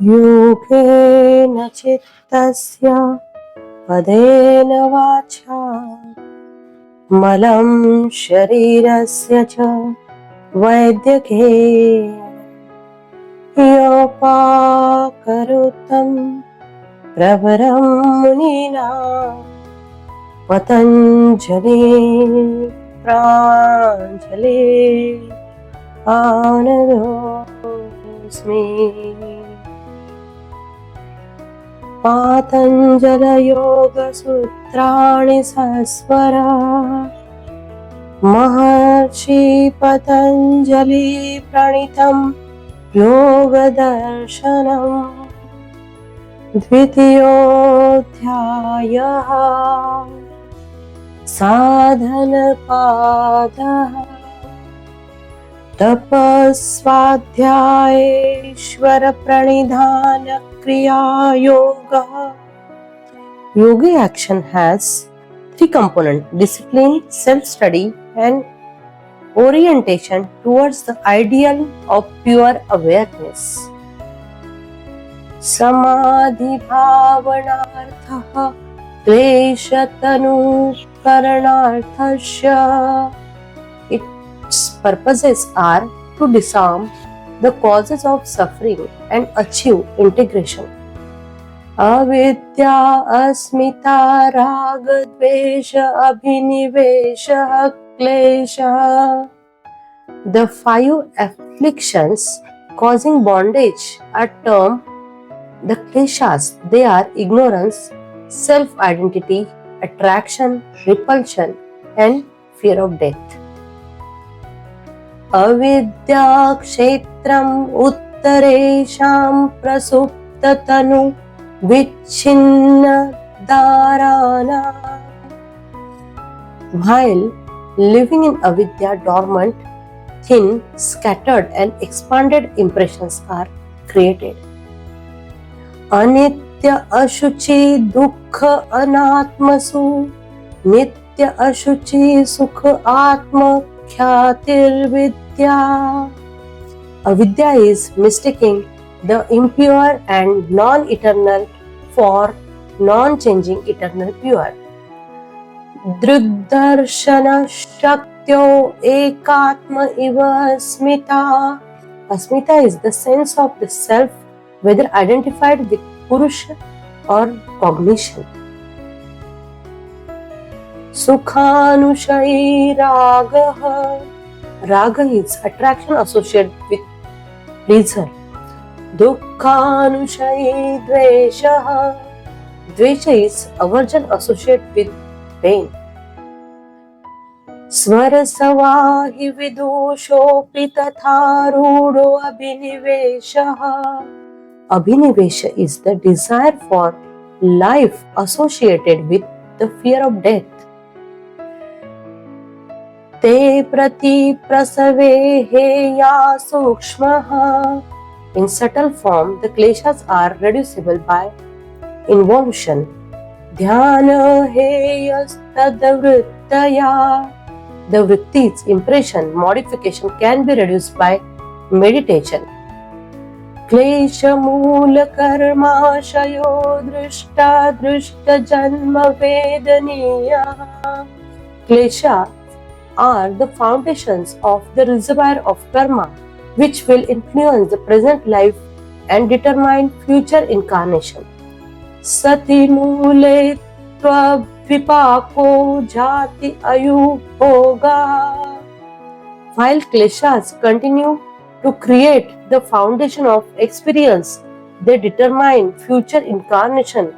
योगेन चित्तस्य पदेन वाचा मलं शरीरस्य च वैद्यकेन योपाकरोतं प्रवरं मुनिना पतञ्जलि प्राञ्जलि आनतोऽस्मि। पातञ्जलयोगसूत्राणि सस्वरा महर्षि पतञ्जलि प्रणीतं योगदर्शनम् द्वितीयोऽध्यायः साधनपादः तपस्वाध्यायेश्वर प्रणिधान क्रिया योगः। Yoga action has three components: discipline, self-study, and orientation towards the ideal of pure awareness. Samadhi bhavanarthah kleshatanuskaranaarthasya. Its purposes are to disarm the causes of suffering and achieve integration. Avidya asmita raga dvesha abhinivesha klesha. The five afflictions causing bondage are termed the kleshas. They are ignorance, self-identity, attraction, repulsion, and fear of death. Avidya kshetram uttaresham prasuptatanu vichchinna dharana. While living in avidya, dormant, thin, scattered and expanded impressions are created. Anitya ashuchi dukkha anatmasu nitya ashuchi sukha atma khyatir vidya. Avidya is mistaking the impure and non-eternal for non-changing eternal pure. Drigdarshana shaktyo ekatma iva asmita. Asmita is the sense of the self, whether identified with Purusha or cognition. Sukhanushayi ragaha. Raga is attraction associated with pleasure. Dukkhanushayi dveshaha. Dvesha is aversion associated with pain. Swarasavahi vidushopi tatharudo abhiniveshaha. Abhinivesha is the desire for life associated with the fear of death. Te prati prasave heya sukshmaha. In subtle form, the kleshas are reducible by involution. Dhyana heyas tadavrittaya. The vritti's impression modification can be reduced by meditation. Klesha moola karmashayo drishta drishta janma vedaniya. Klesha are the foundations of the reservoir of karma, which will influence the present life and determine future incarnation. Sati mule tvipako jati ayu bhoga. While kleshas continue to create the foundation of experience, they determine future incarnation,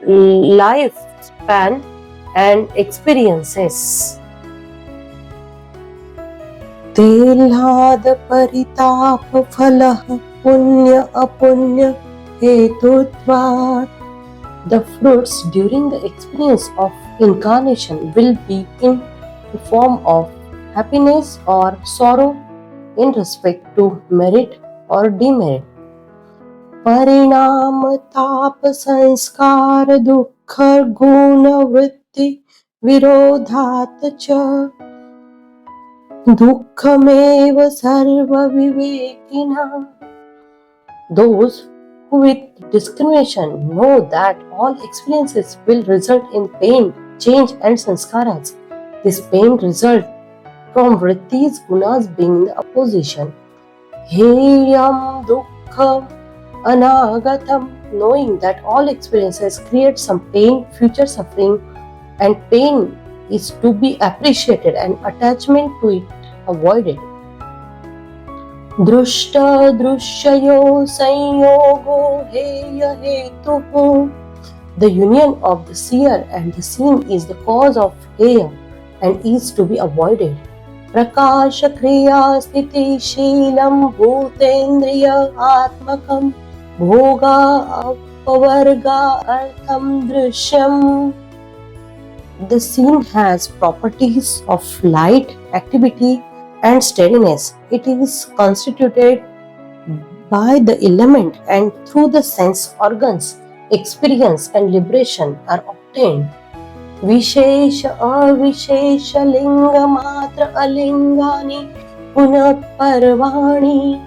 lifespan, and experiences. तेल्हाद परिताप फलः पुण्य अपुण्य हेतुत्वात्. The fruits during the experience of incarnation will be in the form of happiness or sorrow in respect to merit or demerit. परिणाम ताप संस्कार दुःख गुण वृत्ति विरोधात् च. Dukkhamev sarva vivekina. Those with discrimination know that all experiences will result in pain, change and sanskaras. This pain results from vrittis gunas being in the opposition. Heyam dukkham anagatam, knowing that all experiences create some pain, future suffering, and pain is to be appreciated and attachment to it avoided. Drushta drushayo sanyogo heya hetuhu. The union of the seer and the seen is the cause of heya and is to be avoided. Prakasha kriya sthiti shilam bhutendriya atmakam bhoga apavarga artham drishyam. The scene has properties of light, activity, and steadiness. It is constituted by the element, and through the sense organs, experience and liberation are obtained. Vishesha avishesha linga matra alingani punat parvani.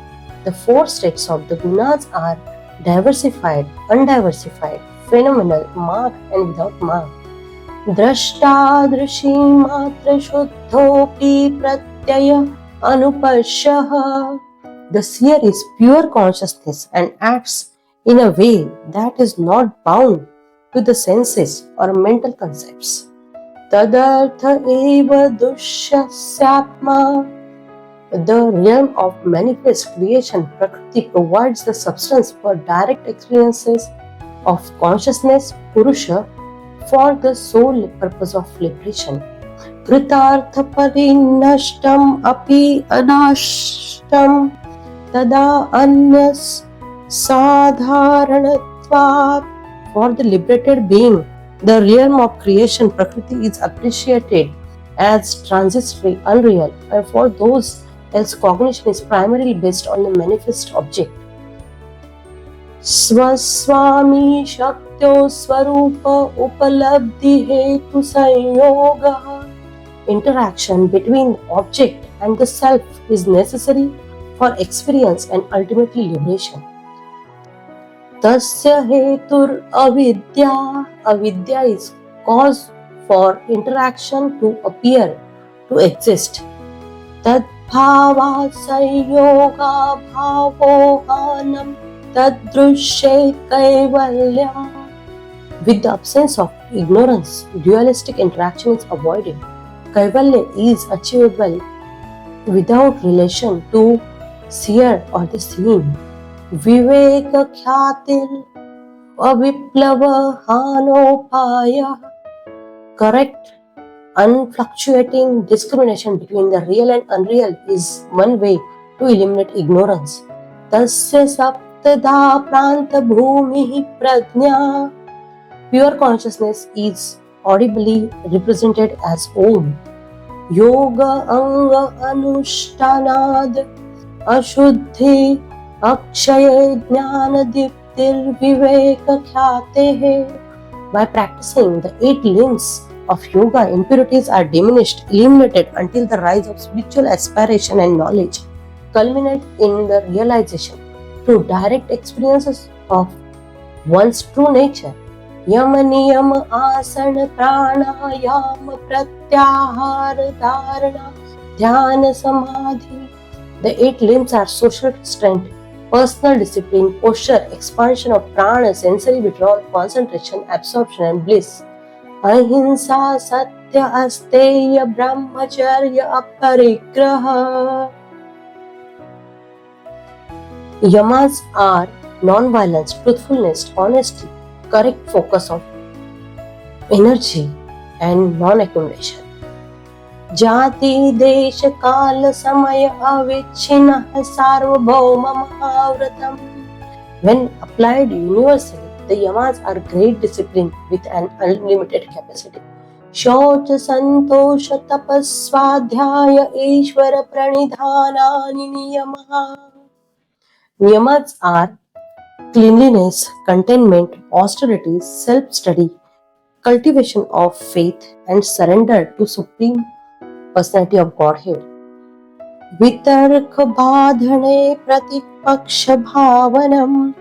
The four states of the gunas are diversified, undiversified, phenomenal, marked and without mark. Drashta-drshi matra shuddhopi pratyaya anupashyaha. The seer is pure consciousness and acts in a way that is not bound to the senses or mental concepts. Tadartha eva dusyasyatma. The realm of manifest creation, Prakriti, provides the substance for direct experiences of consciousness, Purusha, for the sole purpose of liberation. Kritartha parinashtam api anashtam tada anyas sadharanatvat. For the liberated being, the realm of creation, Prakriti, is appreciated as transitory, unreal, and for those else cognition is primarily based on the manifest object. Swaswami Shaktyo Swarupa Upalabdhi Hetu Sanyoga. Interaction between the object and the self is necessary for experience and ultimately liberation. Tasya Hetur Avidya. Avidya is cause for interaction to appear, to exist. Tadbhava Sanyoga Bhavohanam Tadrushye Kaivalyam. With the absence of ignorance, dualistic interaction is avoided. Kaivalya is achievable without relation to seer or the seen. Viveka Khyatil Aviplava Hanopaya. Correct, unfluctuating discrimination between the real and unreal is one way to eliminate ignorance. Tasya saptada pranta bhumihi prajna. Pure consciousness is audibly represented as Om. Yoga anga anushtanad ashuddhi akshaya jnana diptir viveka khyatehe. By practicing the 8 limbs of yoga, impurities are diminished, eliminated until the rise of spiritual aspiration and knowledge culminate in the realization through direct experiences of one's true nature. Yama niyama asana pranayama pratyahara dharana dhyana samadhi. The 8 limbs are social strength, personal discipline, posture, expansion of prana, sensory withdrawal, concentration, absorption and bliss. Ahimsa satya asteya brahmacharya aparigraha. Yamas are non-violence, truthfulness, honesty, correct focus of energy and non-accumulation. Jati desha kala samaya avichinah sarvabhauma mahavratam. When applied universally, the yamas are great discipline with an unlimited capacity. Shaucha santosha tapasvadhyaya ishvara pranidhanani niyamaha. Niyamas are cleanliness, contentment, austerity, self-study, cultivation of faith and surrender to Supreme Personality of Godhead. Vitarka badhane pratipaksha bhavanam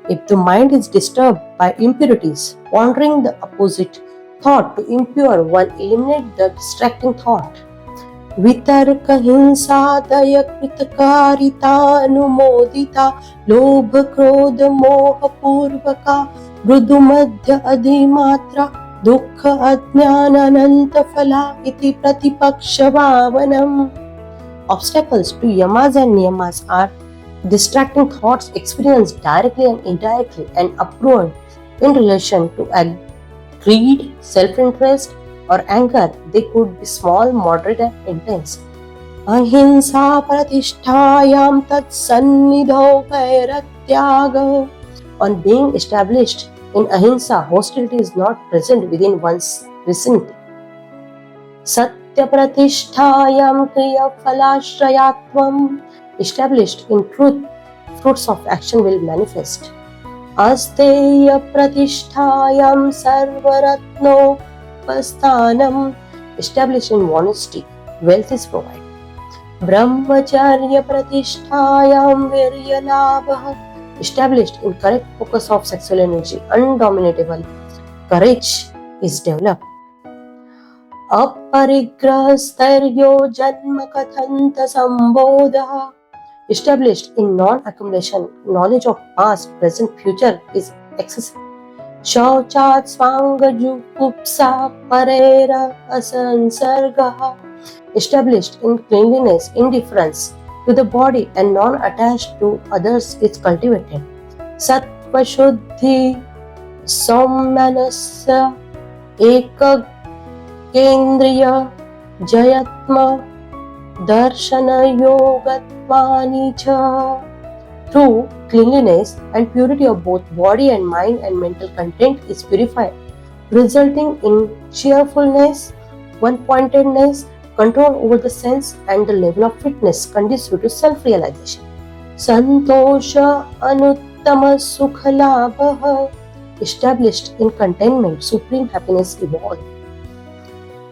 If the mind is disturbed by impurities, pondering the opposite thought to impure one eliminate the distracting thought. वितर्क हिंसा दय कृतकारिता अनुमोदिता लोभ क्रोध मोह पूर्वका मृदु मध्य अधिमात्रा दुःख अज्ञान अनंत फला इति प्रतिपक्ष भावनम. Obstacles to yamas and niyamas are distracting thoughts experienced directly and indirectly and approved in relation to greed, self-interest, or anger. They could be small, moderate, and intense. Ahimsa pratisthayam tat sannidho vairatyag. On being established in ahimsa, hostility is not present within one's vicinity. Satya pratisthayam kriya phalashrayatvam. Established in truth, fruits of action will manifest. Asteya pratisthayam sarvaratnopasthanam. Established in honesty, wealth is provided. Brahmacharya pratisthayam viryalabha. Established in correct focus of sexual energy, undominatable courage is developed. Aparigrahastaryo janma kathanta sambodha. Established in non-accumulation, knowledge of past, present, future is excessive. Shauchat swangajukupsa parera asansargaha. Established in cleanliness, indifference to the body and non-attached to others is cultivated. Sattva shuddhi sommanasya ekakendriya jayatma darshana yogatvani cha. Through cleanliness and purity of both body and mind and mental content is purified, resulting in cheerfulness, one-pointedness, control over the sense and the level of fitness conducive to self-realization. Santosha anuttama sukhalabha. Established in contentment, supreme happiness evolved.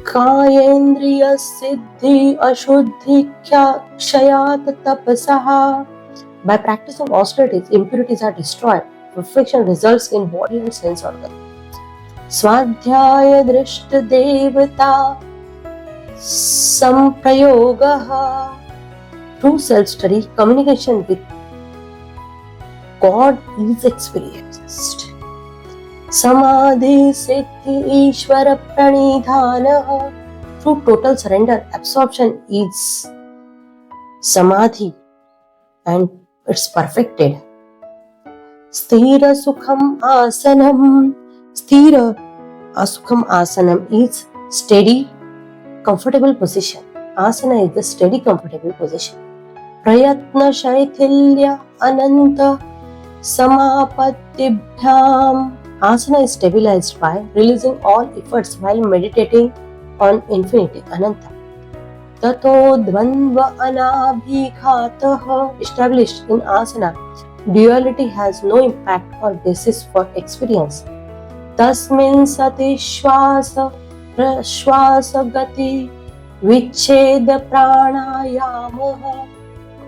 Kayendriya siddhi ashuddhikya kshayat tapasaha. By practicing austerities, impurities are destroyed. Perfection results in body and sense organ. Swadhyaya drishta devata samprayogaha. Through self-study, communication with God is experienced. Samadhi siddhi ishvara pranidhana. Through total surrender, absorption is samadhi and it's perfected. Sthira sukham asanam. Sthira asukham asanam is steady, comfortable position. Asana is the steady, comfortable position. Prayatna shaithilya ananta samapatibhyam. Asana is stabilized by releasing all efforts while meditating on infinity, Ananta. Tato dvandva anabhighatah. Established in asana, duality has no impact or basis for experience. Tasmin sati shwasa prashwasa gati vicheda pranayamah.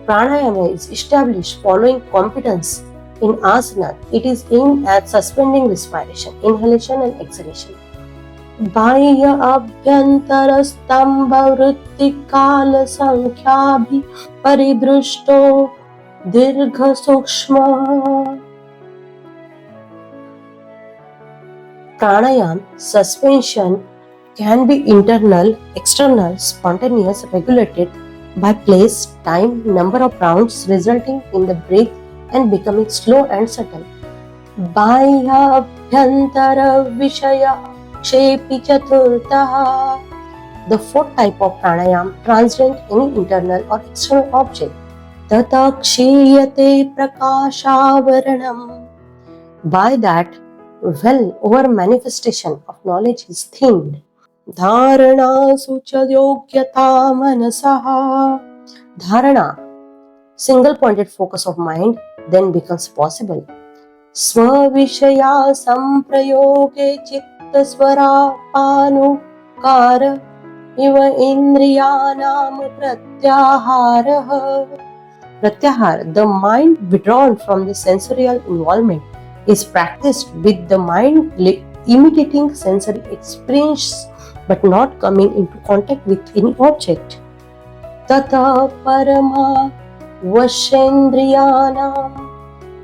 Pranayama is established following competence in asana. It is aimed at suspending respiration, inhalation and exhalation. Bahya abhyantara stambha vritti kala sankhyaabhi paridrushto dirgha sukshma. Pranayam suspension can be internal, external, spontaneous, regulated by place, time, number of rounds, resulting in the breath and becoming slow and subtle. Bahya abhyantara vishaya kshepi chaturtaha. The fourth type of pranayam transcends any internal or external object. Tata kshiyate prakashavaranam. By that, well over manifestation of knowledge is thinned. Dharana sucha yogyata manasaha. Dharana, single pointed focus of mind, then becomes possible. Svavishaya samprayoge chitta swara panukara iva indriyanam pratyahara. Pratyahara, the mind withdrawn from the sensorial involvement is practiced with the mind imitating sensory experience but not coming into contact with any object. Tata parama vashendriyanam,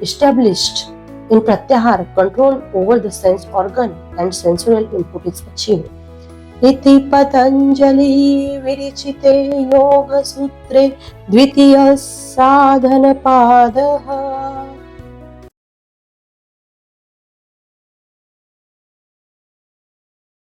established in pratyahara, control over the sense organ and sensorial input is achieved. इति पतंजलि विरचिते योग सूत्रे द्वितीय साधन पादः